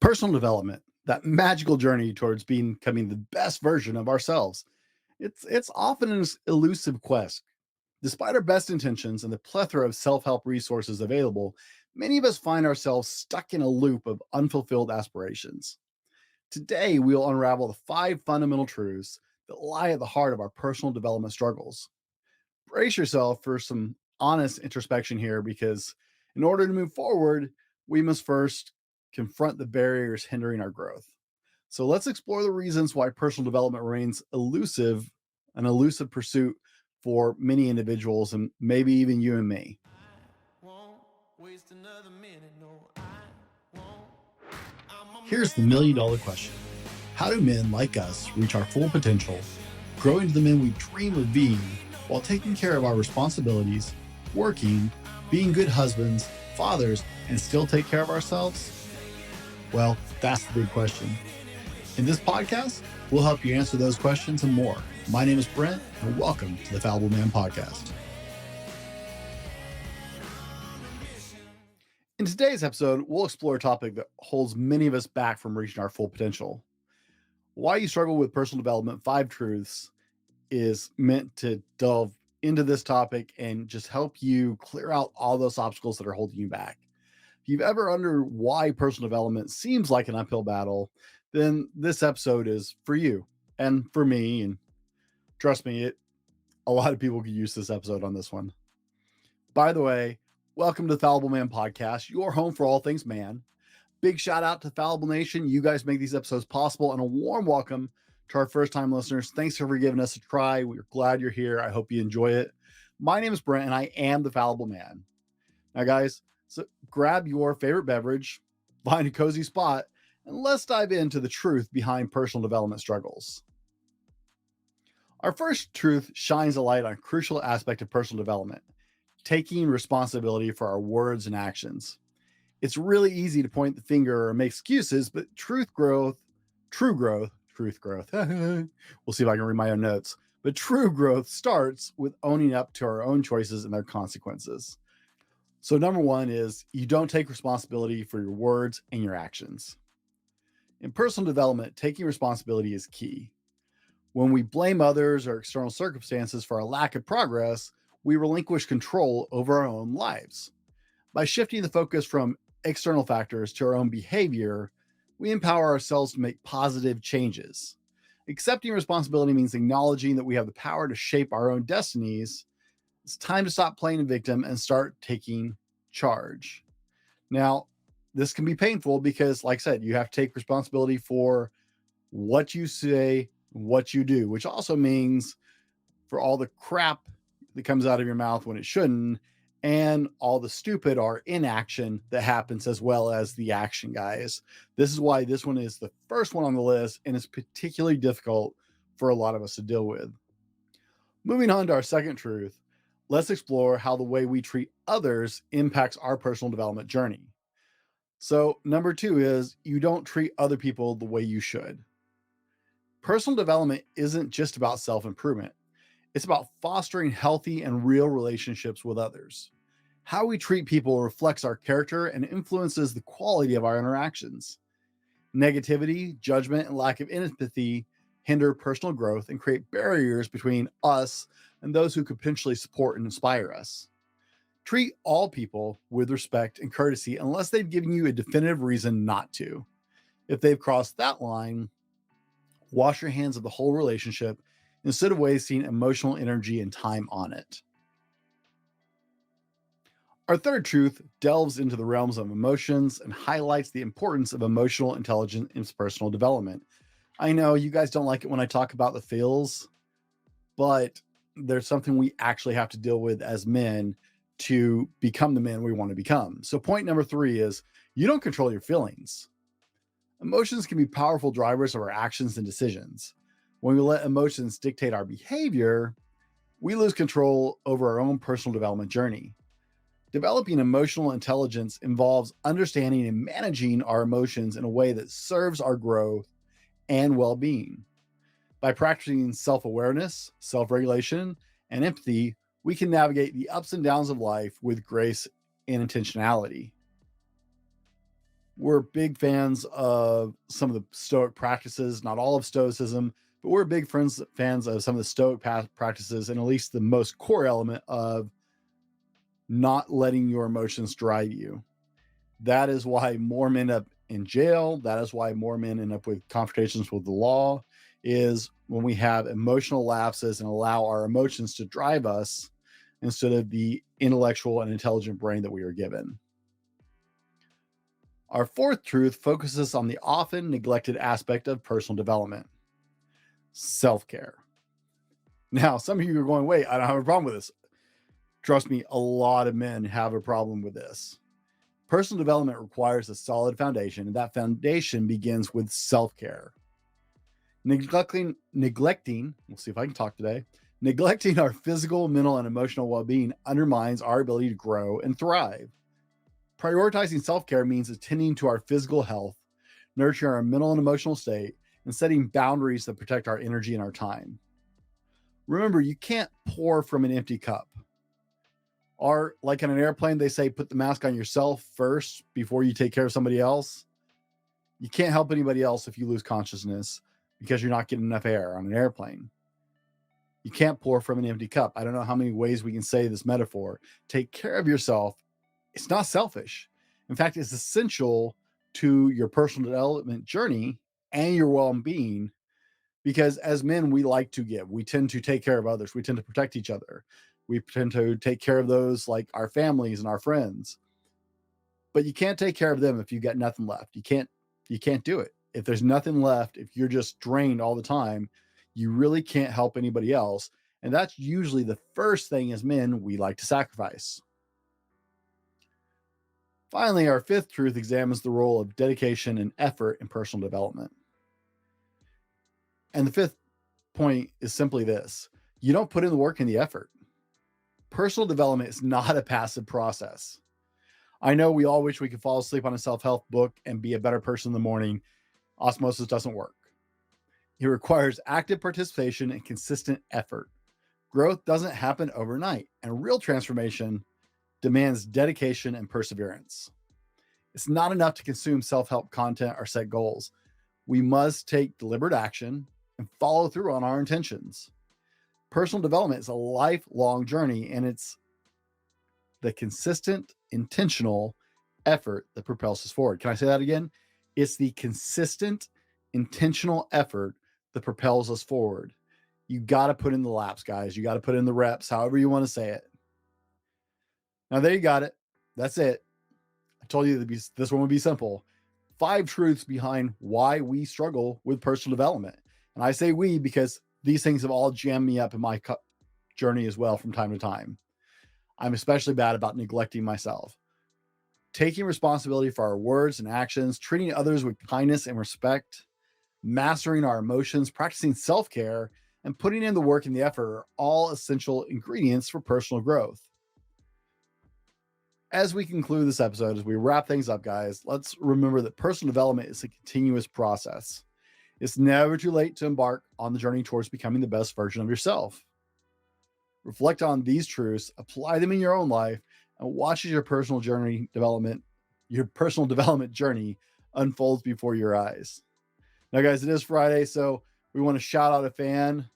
Personal development, that magical journey towards becoming the best version of ourselves. It's often an elusive quest. Despite our best intentions and the plethora of self-help resources available, many of us find ourselves stuck in a loop of unfulfilled aspirations. Today, we'll unravel the 5 fundamental truths that lie at the heart of our personal development struggles. Brace yourself for some honest introspection here because in order to move forward, we must first confront the barriers hindering our growth. So let's explore the reasons why personal development remains an elusive pursuit for many individuals and maybe even you and me. Here's the $1,000,000 question. How do men like us reach our full potential, grow into the men we dream of being, while taking care of our responsibilities, working, being good husbands, fathers, and still take care of ourselves? Well, that's the big question. In this podcast, we'll help you answer those questions and more. My name is Brent, and welcome to the Fallible Man Podcast. In today's episode, we'll explore a topic that holds many of us back from reaching our full potential. Why you struggle with personal development, 5 truths, is meant to delve into this topic and just help you clear out all those obstacles that are holding you back. If you've ever wondered why personal development seems like an uphill battle, then this episode is for you and for me. And trust me, a lot of people could use this episode on this one. By the way, welcome to the Fallible Man Podcast, your home for all things man. Big shout out to Fallible Nation. You guys make these episodes possible, and a warm welcome to our first-time listeners. Thanks for giving us a try. We're glad you're here. I hope you enjoy it. My name is Brent, and I am the Fallible Man. Now, guys, so grab your favorite beverage, find a cozy spot, and let's dive into the truth behind personal development struggles. Our first truth shines a light on a crucial aspect of personal development: taking responsibility for our words and actions. It's really easy to point the finger or make excuses, but true growth, we'll see if I can read my own notes, but true growth starts with owning up to our own choices and their consequences. So number 1 is you don't take responsibility for your words and your actions. In personal development, taking responsibility is key. When we blame others or external circumstances for our lack of progress, we relinquish control over our own lives. By shifting the focus from external factors to our own behavior, we empower ourselves to make positive changes. Accepting responsibility means acknowledging that we have the power to shape our own destinies. It's time to stop playing a victim and start taking charge. Now, this can be painful because, like I said, you have to take responsibility for what you say, what you do, which also means for all the crap that comes out of your mouth when it shouldn't, and all the stupid or inaction that happens, as well as the action, guys. This is why this one is the first one on the list, and it's particularly difficult for a lot of us to deal with. Moving on to our second truth, let's explore how the way we treat others impacts our personal development journey. So number 2 is you don't treat other people the way you should. Personal development isn't just about self-improvement. It's about fostering healthy and real relationships with others. How we treat people reflects our character and influences the quality of our interactions. Negativity, judgment, and lack of empathy hinder personal growth and create barriers between us and those who could potentially support and inspire us. Treat all people with respect and courtesy unless they've given you a definitive reason not to. If they've crossed that line, wash your hands of the whole relationship instead of wasting emotional energy and time on it. Our third truth delves into the realms of emotions and highlights the importance of emotional intelligence in personal development. I know you guys don't like it when I talk about the feels, but there's something we actually have to deal with as men to become the men we want to become. So point number 3 is you don't control your feelings. Emotions can be powerful drivers of our actions and decisions. When we let emotions dictate our behavior, we lose control over our own personal development journey. Developing emotional intelligence involves understanding and managing our emotions in a way that serves our growth and well-being. By practicing self-awareness, self-regulation, and empathy, we can navigate the ups and downs of life with grace and intentionality. We're big fans of some of the Stoic practices, not all of Stoicism, but we're big fans of some of the Stoic practices, and at least the most core element of not letting your emotions drive you. That is why more men end up in jail. That is why more men end up with confrontations with the law, is when we have emotional lapses and allow our emotions to drive us instead of the intellectual and intelligent brain that we are given. Our fourth truth focuses on the often neglected aspect of personal development: self-care. Now, some of you are going, wait, I don't have a problem with this. Trust me, a lot of men have a problem with this. Personal development requires a solid foundation, and that foundation begins with self-care. Neglecting, we'll see if I can talk today, neglecting our physical, mental, and emotional well-being undermines our ability to grow and thrive. Prioritizing self-care means attending to our physical health, nurturing our mental and emotional state, and setting boundaries that protect our energy and our time. Remember, you can't pour from an empty cup. Or like in an airplane, they say, put the mask on yourself first before you take care of somebody else. You can't help anybody else if you lose consciousness because you're not getting enough air on an airplane. You can't pour from an empty cup. I don't know how many ways we can say this metaphor. Take care of yourself. It's not selfish. In fact, it's essential to your personal development journey and your well-being, because as men, we like to give. We tend to take care of others. We tend to protect each other. We tend to take care of those like our families and our friends. But you can't take care of them if you've got nothing left. You can't do it. If there's nothing left, if you're just drained all the time, you really can't help anybody else. And that's usually the first thing as men we like to sacrifice. Finally, our fifth truth examines the role of dedication and effort in personal development. And the fifth point is simply this: you don't put in the work and the effort. Personal development is not a passive process. I know we all wish we could fall asleep on a self-help book and be a better person in the morning. Osmosis doesn't work. It requires active participation and consistent effort. Growth doesn't happen overnight, and real transformation demands dedication and perseverance. It's not enough to consume self-help content or set goals. We must take deliberate action and follow through on our intentions. Personal development is a lifelong journey, and it's the consistent, intentional effort that propels us forward. Can I say that again? It's the consistent, intentional effort that propels us forward. You got to put in the laps, guys. You got to put in the reps, however you want to say it. Now, there you got it. That's it. I told you this one would be simple. 5 truths behind why we struggle with personal development. And I say we because these things have all jammed me up in my journey as well from time to time. I'm especially bad about neglecting myself. Taking responsibility for our words and actions, treating others with kindness and respect, mastering our emotions, practicing self-care, and putting in the work and the effort are all essential ingredients for personal growth. As we conclude this episode, as we wrap things up, guys, let's remember that personal development is a continuous process. It's never too late to embark on the journey towards becoming the best version of yourself. Reflect on these truths, apply them in your own life, and watch as your personal development journey unfolds before your eyes. Now, guys, it is Friday, so we want to shout out a fan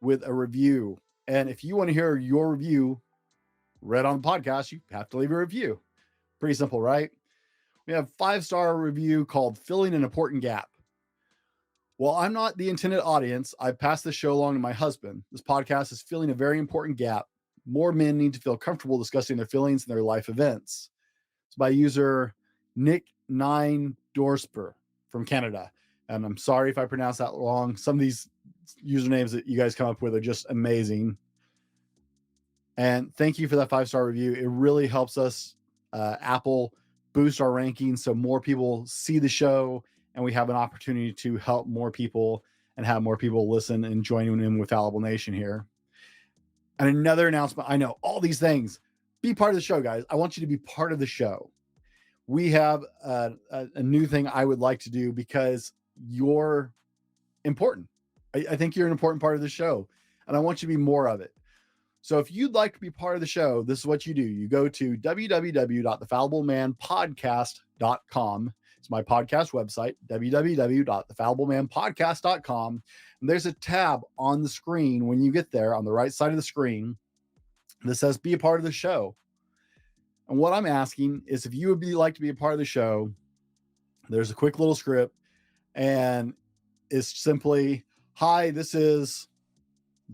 with a review. And if you want to hear your review read on the podcast, you have to leave a review. Pretty simple, right? We have a 5-star review called Filling an Important Gap. Well, I'm not the intended audience. I've passed this show along to my husband. This podcast is filling a very important gap. More men need to feel comfortable discussing their feelings and their life events. It's by user Nick9 Dorsper from Canada. And I'm sorry if I pronounced that wrong. Some of these usernames that you guys come up with are just amazing. And thank you for that 5-star review. It really helps us, Apple, boost our rankings so more people see the show and we have an opportunity to help more people and have more people listen and join in with Fallible Nation here. And another announcement, I know all these things. Be part of the show, guys. I want you to be part of the show. We have a new thing I would like to do because you're important. I think you're an important part of the show, and I want you to be more of it. So if you'd like to be part of the show, this is what you do. You go to www.thefalliblemanpodcast.com It's my podcast website, www.thefalliblemanpodcast.com. And there's a tab on the screen when you get there on the right side of the screen that says be a part of the show. And what I'm asking is if you would like to be a part of the show, there's a quick little script and it's simply, hi, this is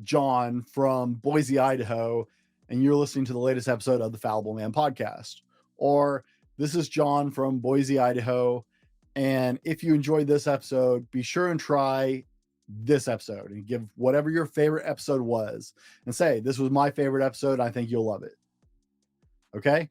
John from Boise, Idaho, and you're listening to the latest episode of the Fallible Man Podcast. Or this is John from Boise, Idaho, and if you enjoyed this episode, be sure and try this episode and give whatever your favorite episode was and say, this was my favorite episode. I think you'll love it. Okay.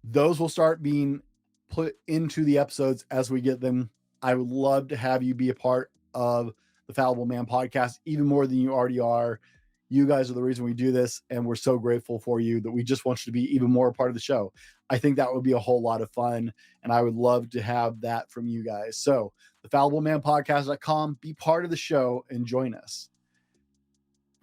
Those will start being put into the episodes as we get them. I would love to have you be a part of the Fallible Man Podcast even more than you already are. You guys are the reason we do this, and we're so grateful for you that we just want you to be even more a part of the show. I think that would be a whole lot of fun, and I would love to have that from you guys. So thefalliblemanpodcast.com, be part of the show and join us.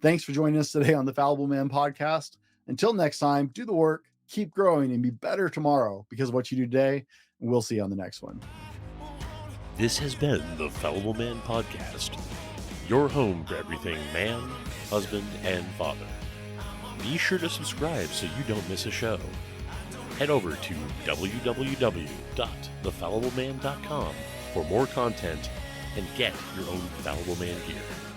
Thanks for joining us today on the Fallible Man Podcast. Until next time, do the work, keep growing, and be better tomorrow because of what you do today. And we'll see you on the next one. This has been the Fallible Man Podcast, your home for everything man, husband, and father. Be sure to subscribe so you don't miss a show. Head over to www.thefallibleman.com for more content and get your own Fallible Man gear.